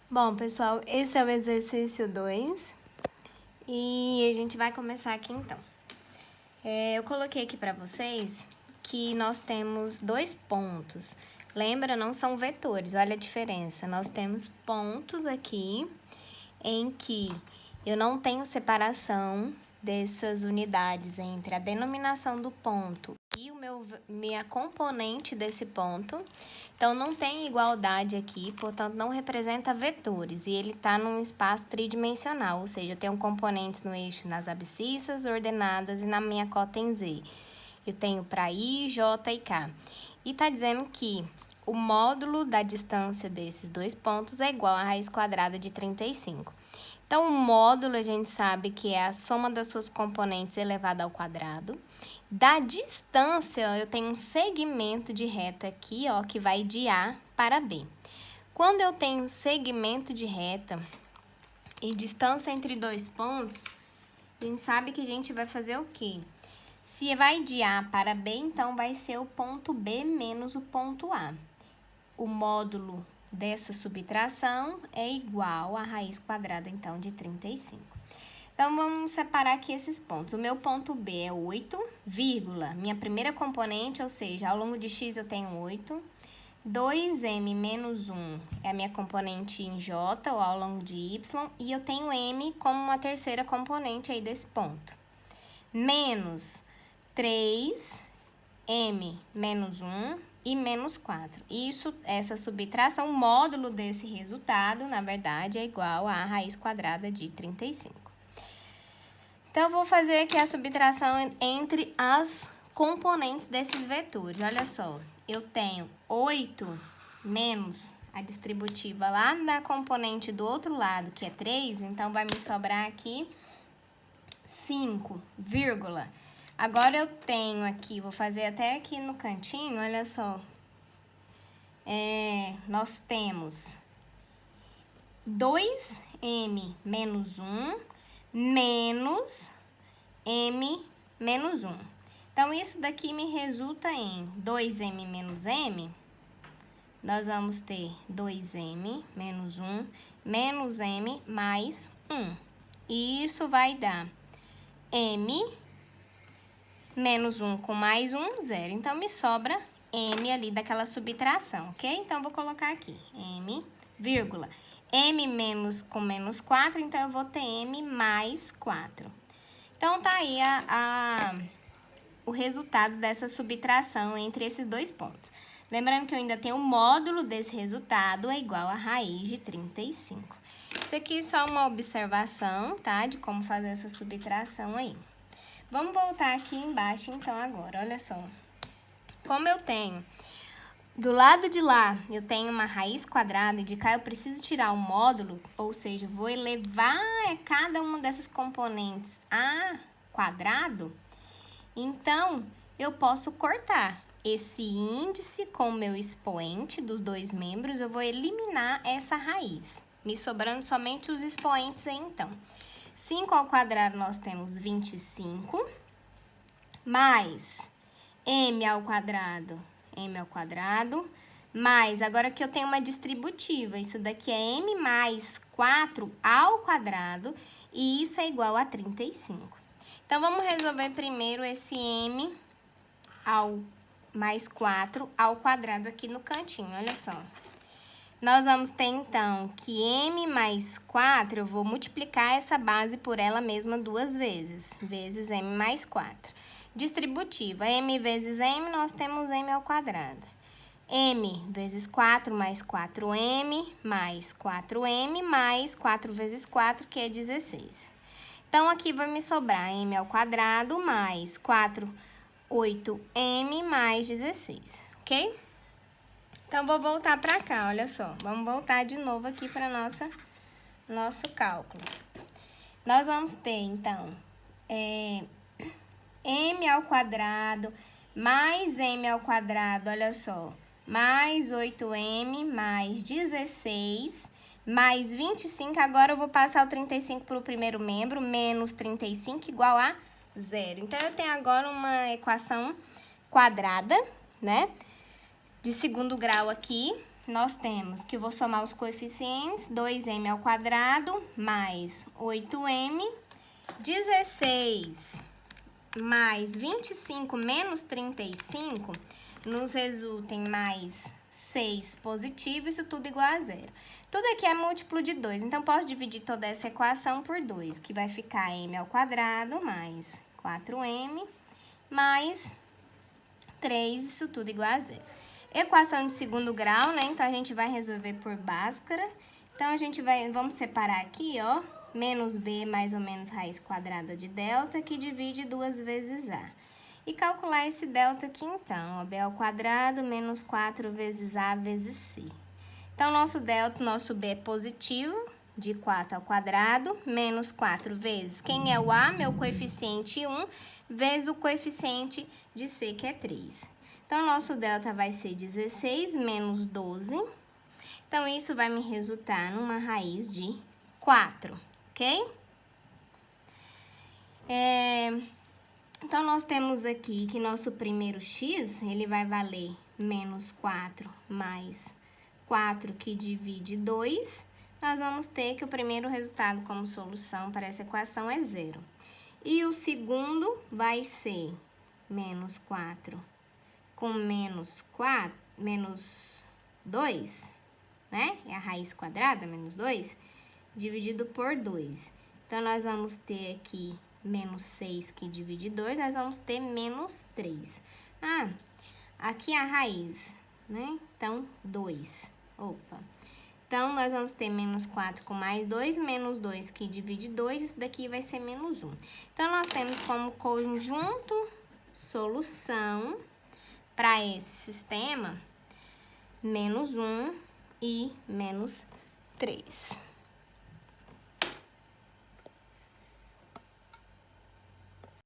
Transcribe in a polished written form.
Bom, pessoal, esse é o exercício 2 e a gente vai começar aqui então. Eu coloquei aqui para vocês que nós temos dois pontos. Lembra, não são vetores, olha a diferença. Nós temos pontos aqui em que eu não tenho separação dessas unidades entre a denominação do ponto e minha componente desse ponto. Então, não tem igualdade aqui, portanto, não representa vetores. E ele está num espaço tridimensional, ou seja, eu tenho componentes no eixo nas abscissas, ordenadas e na minha cota em Z. Eu tenho para I, J e K. E está dizendo que o módulo da distância desses dois pontos é igual à raiz quadrada de 35. Então, o módulo a gente sabe que é a soma das suas componentes elevada ao quadrado. Da distância, eu tenho um segmento de reta aqui, ó, que vai de A para B. Quando eu tenho segmento de reta e distância entre dois pontos, a gente sabe que a gente vai fazer o quê? Se vai de A para B, então vai ser o ponto B menos o ponto A. O módulo dessa subtração é igual à raiz quadrada, então, de 35. Então, vamos separar aqui esses pontos. O meu ponto B é 8, vírgula, minha primeira componente, ou seja, ao longo de x eu tenho 8. 2m menos 1 é a minha componente em j, ou ao longo de y, e eu tenho m como uma terceira componente aí desse ponto. Menos 3m menos 1 e menos 4. Essa subtração, o módulo desse resultado, na verdade, é igual à raiz quadrada de 35. Então, eu vou fazer aqui a subtração entre as componentes desses vetores. Olha só, eu tenho 8 menos a distributiva lá na componente do outro lado, que é 3, então vai me sobrar aqui 5, vírgula. Agora, eu tenho aqui, vou fazer até aqui no cantinho, olha só. Nós temos 2m menos 1 menos m menos 1. Então, isso daqui me resulta em 2m menos m. Nós vamos ter 2m menos 1 menos m mais 1. E isso vai dar m menos 1 com mais 1, 0. Então, me sobra m ali daquela subtração, ok? Então, vou colocar aqui m, vírgula. M menos com menos 4, então, eu vou ter m mais 4. Então, tá aí o resultado dessa subtração entre esses dois pontos. Lembrando que eu ainda tenho o módulo desse resultado é igual a raiz de 35. Isso aqui é só uma observação, tá? De como fazer essa subtração aí. Vamos voltar aqui embaixo, então, agora. Olha só. Como eu tenho, do lado de lá, eu tenho uma raiz quadrada e de cá eu preciso tirar o módulo, ou seja, vou elevar cada uma dessas componentes a quadrado, então, eu posso cortar esse índice com o meu expoente dos dois membros, eu vou eliminar essa raiz, me sobrando somente os expoentes aí, então. 5 ao quadrado, nós temos 25, mais m ao quadrado, mais, agora que eu tenho uma distributiva, isso daqui é m mais 4 ao quadrado, e isso é igual a 35. Então, vamos resolver primeiro esse m ao mais 4 ao quadrado aqui no cantinho, olha só. Nós vamos ter, então, que m mais 4, eu vou multiplicar essa base por ela mesma duas vezes, vezes m mais 4. Distributiva, m vezes m, nós temos m ao quadrado. m vezes 4 mais 4m, mais 4m, mais 4 vezes 4, que é 16. Então, aqui vai me sobrar m ao quadrado mais 8m mais 16, ok? Então, vou voltar para cá, olha só. Vamos voltar de novo aqui para nosso cálculo. Nós vamos ter, então, m ao quadrado mais m ao quadrado, olha só, mais 8m mais 16 mais 25. Agora, eu vou passar o 35 para o primeiro membro, menos 35 igual a 0. Então, eu tenho agora uma equação quadrada, né? De segundo grau aqui, nós temos que eu vou somar os coeficientes, 2m ao quadrado mais 8m, 16 mais 25 menos 35, nos resulta em mais 6 positivo, isso tudo igual a zero. Tudo aqui é múltiplo de 2, então posso dividir toda essa equação por 2, que vai ficar m ao quadrado mais 4m mais 3, isso tudo igual a zero. Equação de segundo grau, né? Então, a gente vai resolver por Bhaskara. Então, vamos separar aqui, ó, menos b mais ou menos raiz quadrada de delta, que divide 2 vezes a. E calcular esse delta aqui, então, ó, b ao quadrado menos 4 vezes a vezes c. Então, nosso delta, nosso b é positivo, de 4 ao quadrado, menos 4 vezes. Quem é o a? Meu coeficiente 1, vezes o coeficiente de c, que é 3. Então, nosso delta vai ser 16 menos 12. Então, isso vai me resultar numa raiz de 4, ok? Então, nós temos aqui que nosso primeiro x, ele vai valer menos 4 mais 4, que divide 2. Nós vamos ter que o primeiro resultado como solução para essa equação é 0. E o segundo vai ser menos 4 com menos 2, né? É a raiz quadrada, menos 2, dividido por 2. Então, nós vamos ter aqui menos 6, que divide 2, nós vamos ter menos 3. Ah, aqui é a raiz, né? Então, 2. Opa. Então, nós vamos ter menos 4 com mais 2, menos 2, que divide 2, isso daqui vai ser menos 1. Então, nós temos como conjunto solução para esse sistema, menos 1 e menos 3.